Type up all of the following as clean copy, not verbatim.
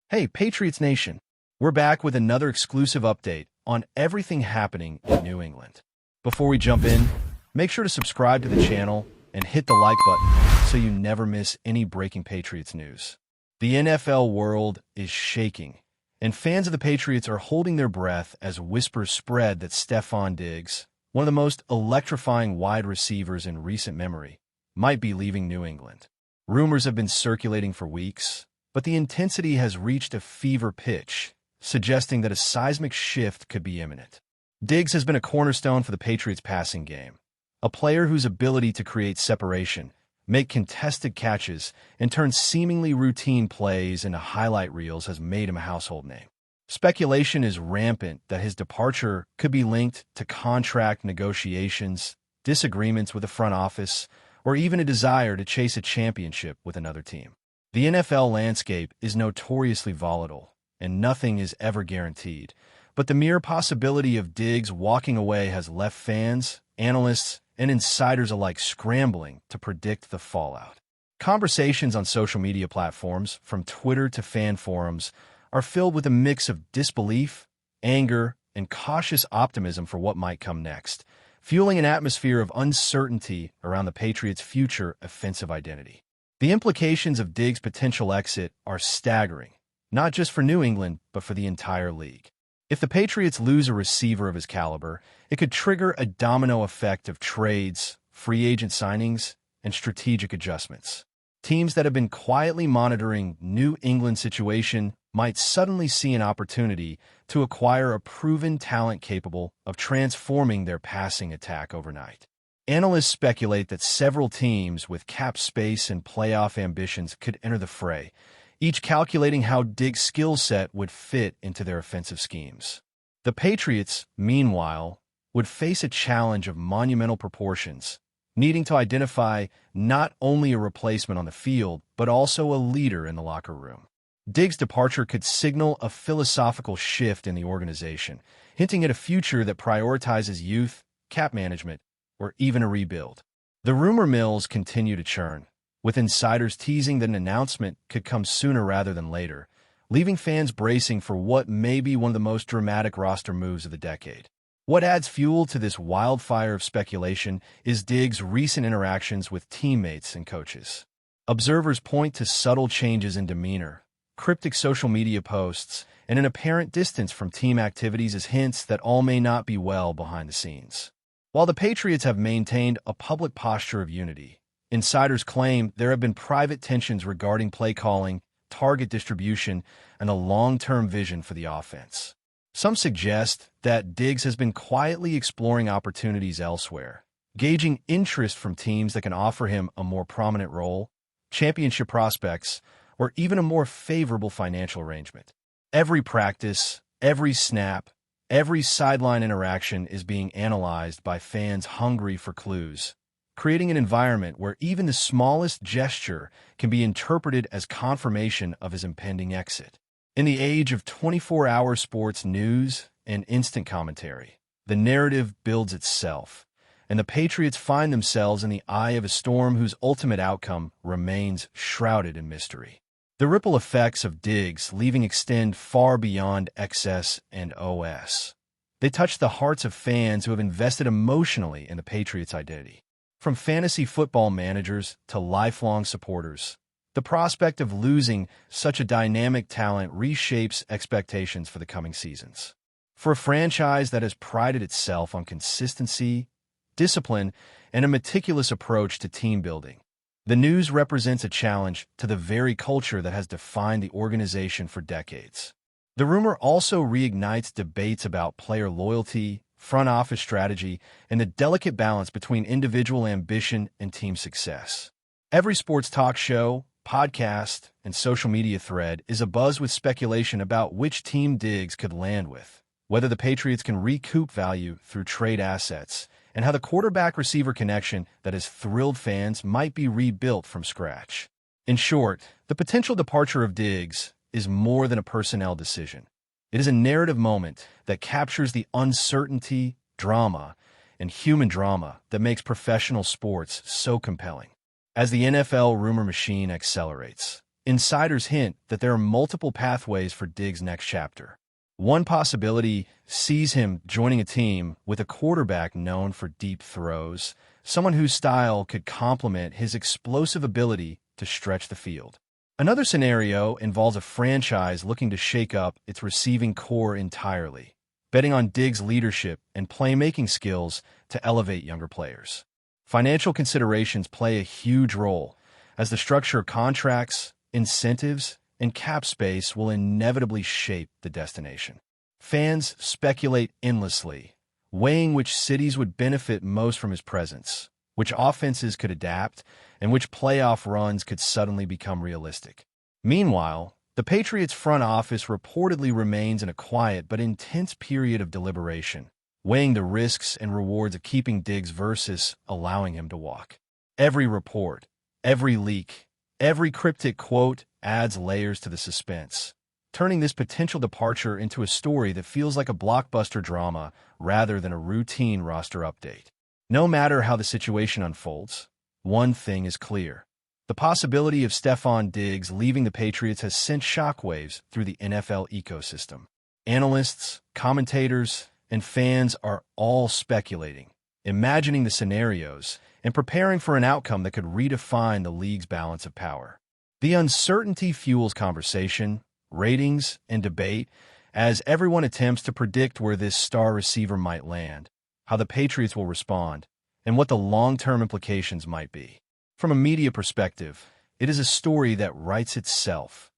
Hey, Patriots Nation! We're back with another exclusive update on everything happening in New England. Before we jump in, make sure to subscribe to the channel and hit the like button so you never miss any breaking Patriots news. The NFL world is shaking, and fans of the Patriots are holding their breath as whispers spread that Stefon Diggs, one of the most electrifying wide receivers in recent memory, might be leaving New England. Rumors have been circulating for weeks, but the intensity has reached a fever pitch, suggesting that a seismic shift could be imminent. Diggs has been a cornerstone for the Patriots' passing game, a player whose ability to create separation, make contested catches, and turn seemingly routine plays into highlight reels has made him a household name. Speculation is rampant that his departure could be linked to contract negotiations, disagreements with the front office, or even a desire to chase a championship with another team. The NFL landscape is notoriously volatile, and nothing is ever guaranteed, but the mere possibility of Diggs walking away has left fans, analysts, and insiders alike scrambling to predict the fallout. Conversations on social media platforms, from Twitter to fan forums, are filled with a mix of disbelief, anger, and cautious optimism for what might come next, fueling an atmosphere of uncertainty around the Patriots' future offensive identity. The implications of Diggs' potential exit are staggering, not just for New England, but for the entire league. If the Patriots lose a receiver of his caliber, it could trigger a domino effect of trades, free agent signings, and strategic adjustments. Teams that have been quietly monitoring New England's situation might suddenly see an opportunity to acquire a proven talent capable of transforming their passing attack overnight. Analysts speculate that several teams with cap space and playoff ambitions could enter the fray, each calculating how Diggs' skill set would fit into their offensive schemes. The Patriots, meanwhile, would face a challenge of monumental proportions, needing to identify not only a replacement on the field, but also a leader in the locker room. Diggs' departure could signal a philosophical shift in the organization, hinting at a future that prioritizes youth, cap management, or even a rebuild. The rumor mills continue to churn, with insiders teasing that an announcement could come sooner rather than later, leaving fans bracing for what may be one of the most dramatic roster moves of the decade. What adds fuel to this wildfire of speculation is Diggs' recent interactions with teammates and coaches. Observers point to subtle changes in demeanor, cryptic social media posts, and an apparent distance from team activities as hints that all may not be well behind the scenes. While the Patriots have maintained a public posture of unity, insiders claim there have been private tensions regarding play calling, target distribution, and a long-term vision for the offense. Some suggest that Diggs has been quietly exploring opportunities elsewhere, gauging interest from teams that can offer him a more prominent role, championship prospects, or even a more favorable financial arrangement. Every practice, every snap, every sideline interaction is being analyzed by fans hungry for clues, creating an environment where even the smallest gesture can be interpreted as confirmation of his impending exit. In the age of 24-hour sports news and instant commentary, the narrative builds itself, and the Patriots find themselves in the eye of a storm whose ultimate outcome remains shrouded in mystery. The ripple effects of Diggs leaving extend far beyond XS and OS. They touch the hearts of fans who have invested emotionally in the Patriots' identity. From fantasy football managers to lifelong supporters, the prospect of losing such a dynamic talent reshapes expectations for the coming seasons. For a franchise that has prided itself on consistency, discipline, and a meticulous approach to team building, the news represents a challenge to the very culture that has defined the organization for decades. The rumor also reignites debates about player loyalty, front office strategy, and the delicate balance between individual ambition and team success. Every sports talk show, podcast, and social media thread is abuzz with speculation about which team Diggs could land with, whether the Patriots can recoup value through trade assets, and how the quarterback-receiver connection that has thrilled fans might be rebuilt from scratch. In short, the potential departure of Diggs is more than a personnel decision. It is a narrative moment that captures the uncertainty, drama, and human drama that makes professional sports so compelling. As the NFL rumor machine accelerates, Insiders hint that there are multiple pathways for Diggs' next chapter. One possibility sees him joining a team with a quarterback known for deep throws, someone whose style could complement his explosive ability to stretch the field. Another scenario involves a franchise looking to shake up its receiving core entirely, betting on Diggs' leadership and playmaking skills to elevate younger players. Financial considerations play a huge role, as the structure of contracts, incentives, and cap space will inevitably shape the destination. Fans speculate endlessly, weighing which cities would benefit most from his presence, which offenses could adapt, and which playoff runs could suddenly become realistic. Meanwhile, the Patriots' front office reportedly remains in a quiet but intense period of deliberation, weighing the risks and rewards of keeping Diggs versus allowing him to walk. Every report, every leak, every cryptic quote adds layers to the suspense, turning this potential departure into a story that feels like a blockbuster drama rather than a routine roster update. No matter how the situation unfolds, one thing is clear. The possibility of Stefon Diggs leaving the Patriots has sent shockwaves through the NFL ecosystem. Analysts, commentators, and fans are all speculating, imagining the scenarios, and preparing for an outcome that could redefine the league's balance of power. The uncertainty fuels conversation, ratings, and debate as everyone attempts to predict where this star receiver might land, how the Patriots will respond, and what the long-term implications might be. From a media perspective, it is a story that writes itself.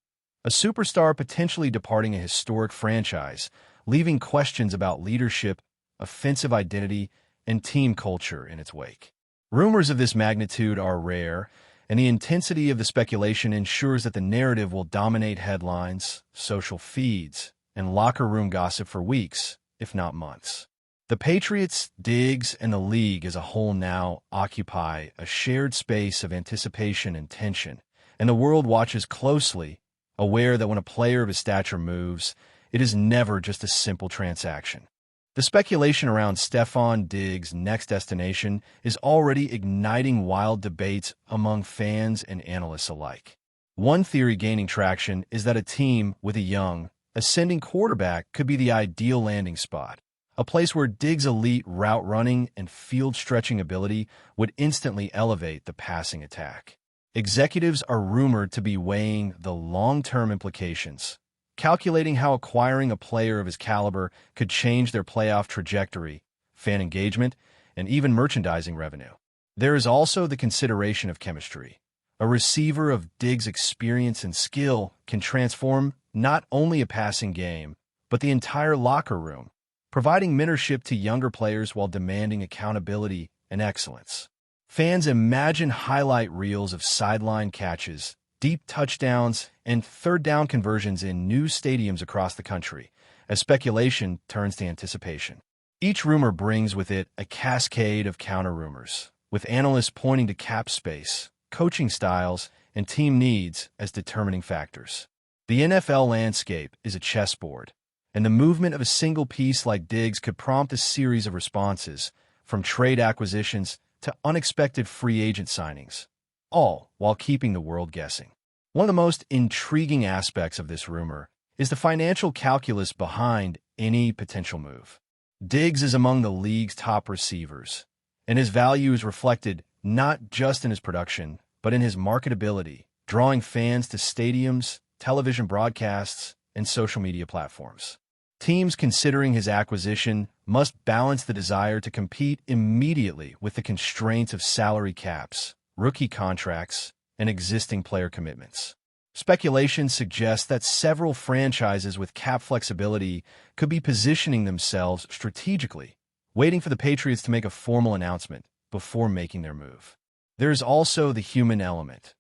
A superstar potentially departing a historic franchise, leaving questions about leadership, offensive identity, and team culture in its wake. Rumors of this magnitude are rare, and the intensity of the speculation ensures that the narrative will dominate headlines, social feeds, and locker room gossip for weeks, if not months. The Patriots, Diggs, and the league as a whole now occupy a shared space of anticipation and tension, and the world watches closely, aware that when a player of his stature moves, it is never just a simple transaction. The speculation around Stefon Diggs' next destination is already igniting wild debates among fans and analysts alike. One theory gaining traction is that a team with a young, ascending quarterback could be the ideal landing spot, a place where Diggs' elite route running and field stretching ability would instantly elevate the passing attack. Executives are rumored to be weighing the long-term implications, calculating how acquiring a player of his caliber could change their playoff trajectory, fan engagement, and even merchandising revenue. There is also the consideration of chemistry. A receiver of Diggs' experience and skill can transform not only a passing game, but the entire locker room, providing mentorship to younger players while demanding accountability and excellence. Fans imagine highlight reels of sideline catches, deep touchdowns, and third-down conversions in new stadiums across the country, as speculation turns to anticipation. Each rumor brings with it a cascade of counter-rumors, with analysts pointing to cap space, coaching styles, and team needs as determining factors. The NFL landscape is a chessboard, and the movement of a single piece like Diggs could prompt a series of responses, from trade acquisitions to unexpected free agent signings, all while keeping the world guessing. One of the most intriguing aspects of this rumor is the financial calculus behind any potential move. Diggs is among the league's top receivers, and his value is reflected not just in his production, but in his marketability, drawing fans to stadiums, television broadcasts, and social media platforms. Teams considering his acquisition must balance the desire to compete immediately with the constraints of salary caps, rookie contracts, and existing player commitments. Speculation suggests that several franchises with cap flexibility could be positioning themselves strategically, waiting for the Patriots to make a formal announcement before making their move. There is also the human element.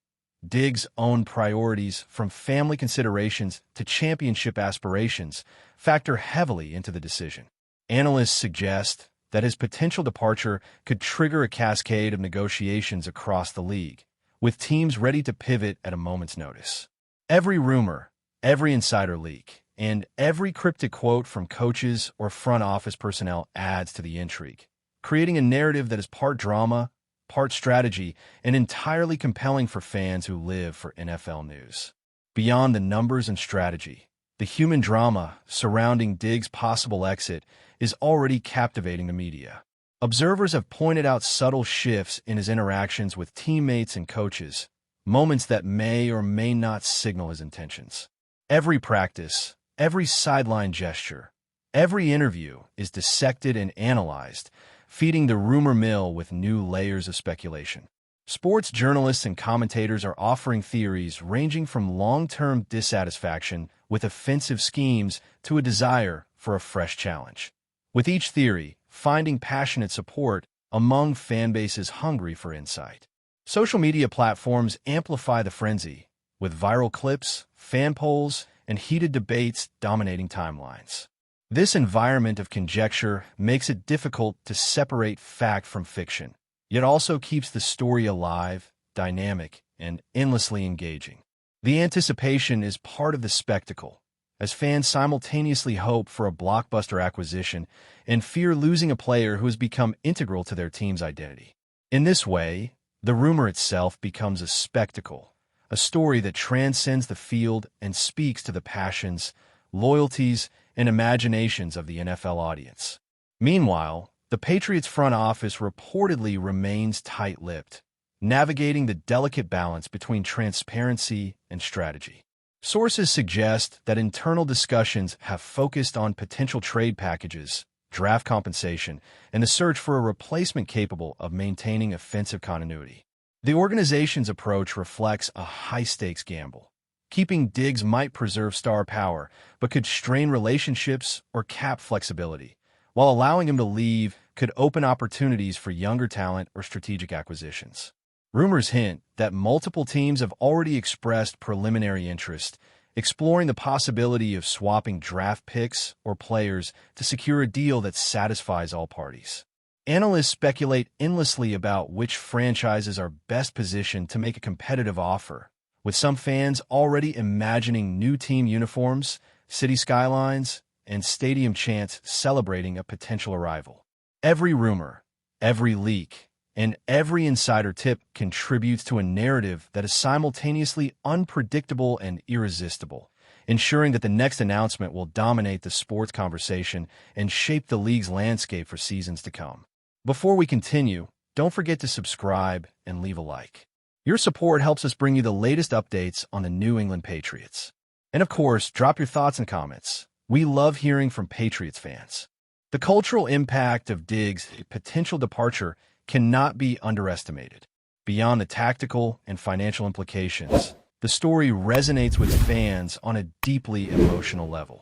Diggs' own priorities, from family considerations to championship aspirations, factor heavily into the decision. Analysts suggest that his potential departure could trigger a cascade of negotiations across the league, with teams ready to pivot at a moment's notice. Every rumor, every insider leak, and every cryptic quote from coaches or front office personnel adds to the intrigue, creating a narrative that is part drama, part strategy, and entirely compelling for fans who live for NFL news. Beyond the numbers and strategy, the human drama surrounding Diggs' possible exit is already captivating the media. Observers have pointed out subtle shifts in his interactions with teammates and coaches, moments that may or may not signal his intentions. Every practice, every sideline gesture, every interview is dissected and analyzed, feeding the rumor mill with new layers of speculation. Sports journalists and commentators are offering theories ranging from long-term dissatisfaction with offensive schemes to a desire for a fresh challenge. With each theory, finding passionate support among fan bases hungry for insight. Social media platforms amplify the frenzy, with viral clips, fan polls, and heated debates dominating timelines. This environment of conjecture makes it difficult to separate fact from fiction, yet also keeps the story alive, dynamic, and endlessly engaging. The anticipation is part of the spectacle, as fans simultaneously hope for a blockbuster acquisition and fear losing a player who has become integral to their team's identity. In this way, the rumor itself becomes a spectacle, a story that transcends the field and speaks to the passions, loyalties, and imaginations of the NFL audience. Meanwhile, the Patriots front office reportedly remains tight-lipped, navigating the delicate balance between transparency and strategy. Sources suggest that internal discussions have focused on potential trade packages, draft compensation, and the search for a replacement capable of maintaining offensive continuity. The organization's approach reflects a high-stakes gamble. Keeping Diggs might preserve star power, but could strain relationships or cap flexibility, while allowing him to leave could open opportunities for younger talent or strategic acquisitions. Rumors hint that multiple teams have already expressed preliminary interest, exploring the possibility of swapping draft picks or players to secure a deal that satisfies all parties. Analysts speculate endlessly about which franchises are best positioned to make a competitive offer, with some fans already imagining new team uniforms, city skylines, and stadium chants celebrating a potential arrival. Every rumor, every leak, and every insider tip contributes to a narrative that is simultaneously unpredictable and irresistible, ensuring that the next announcement will dominate the sports conversation and shape the league's landscape for seasons to come. Before we continue, don't forget to subscribe and leave a like. Your support helps us bring you the latest updates on the New England Patriots. And of course, drop your thoughts and comments. We love hearing from Patriots fans. The cultural impact of Diggs' potential departure cannot be underestimated. Beyond the tactical and financial implications, the story resonates with fans on a deeply emotional level.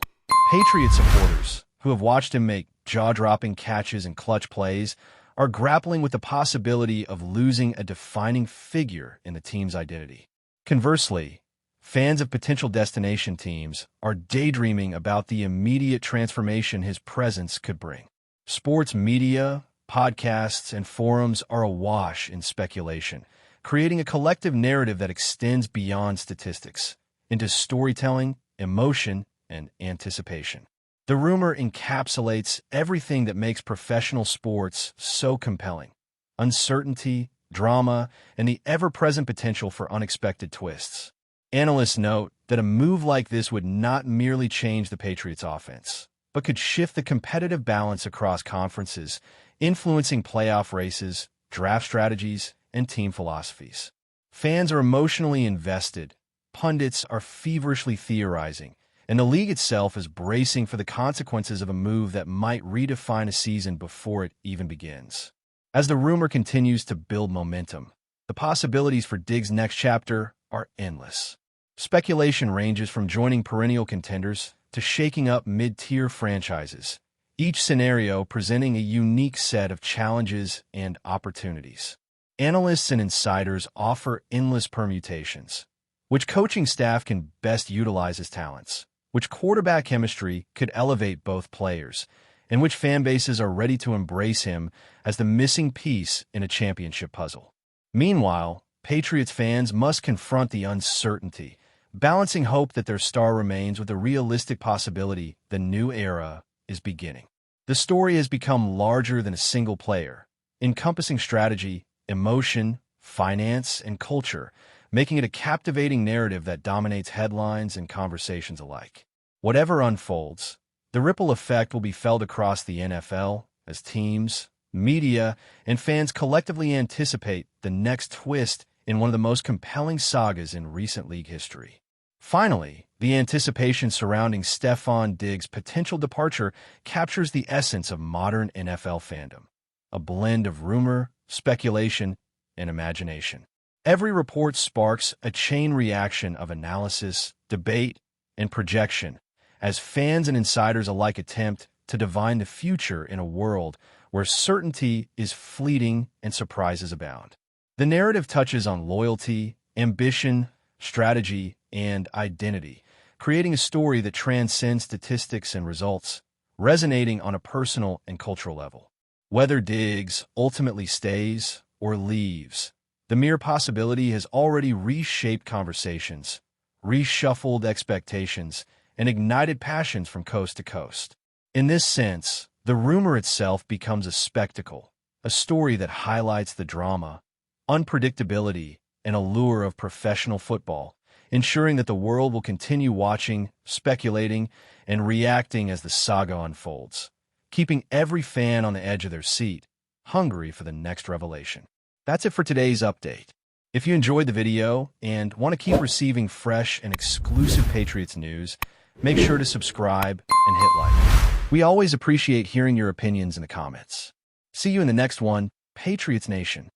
Patriot supporters, who have watched him make jaw-dropping catches and clutch plays, are grappling with the possibility of losing a defining figure in the team's identity. Conversely, fans of potential destination teams are daydreaming about the immediate transformation his presence could bring. Sports media, podcasts, and forums are awash in speculation, creating a collective narrative that extends beyond statistics into storytelling, emotion, and anticipation. The rumor encapsulates everything that makes professional sports so compelling: uncertainty, drama, and the ever-present potential for unexpected twists. Analysts note that a move like this would not merely change the Patriots' offense, but could shift the competitive balance across conferences, influencing playoff races, draft strategies, and team philosophies. Fans are emotionally invested, pundits are feverishly theorizing, and the league itself is bracing for the consequences of a move that might redefine a season before it even begins. As the rumor continues to build momentum, the possibilities for Diggs' next chapter are endless. Speculation ranges from joining perennial contenders to shaking up mid-tier franchises, each scenario presenting a unique set of challenges and opportunities. Analysts and insiders offer endless permutations: which coaching staff can best utilize his talents, which quarterback chemistry could elevate both players, and which fan bases are ready to embrace him as the missing piece in a championship puzzle. Meanwhile, Patriots fans must confront the uncertainty, balancing hope that their star remains with the realistic possibility the new era is beginning. The story has become larger than a single player, encompassing strategy, emotion, finance, and culture, making it a captivating narrative that dominates headlines and conversations alike. Whatever unfolds, the ripple effect will be felt across the NFL as teams, media, and fans collectively anticipate the next twist in one of the most compelling sagas in recent league history. Finally, the anticipation surrounding Stefon Diggs' potential departure captures the essence of modern NFL fandom, a blend of rumor, speculation, and imagination. Every report sparks a chain reaction of analysis, debate, and projection, as fans and insiders alike attempt to divine the future in a world where certainty is fleeting and surprises abound. The narrative touches on loyalty, ambition, strategy, and identity, creating a story that transcends statistics and results, resonating on a personal and cultural level. Whether Diggs ultimately stays or leaves, the mere possibility has already reshaped conversations, reshuffled expectations, and ignited passions from coast to coast. In this sense, the rumor itself becomes a spectacle, a story that highlights the drama, unpredictability, and allure of professional football, ensuring that the world will continue watching, speculating, and reacting as the saga unfolds, keeping every fan on the edge of their seat, hungry for the next revelation. That's it for today's update. If you enjoyed the video and want to keep receiving fresh and exclusive Patriots news, make sure to subscribe and hit like. We always appreciate hearing your opinions in the comments. See you in the next one, Patriots Nation.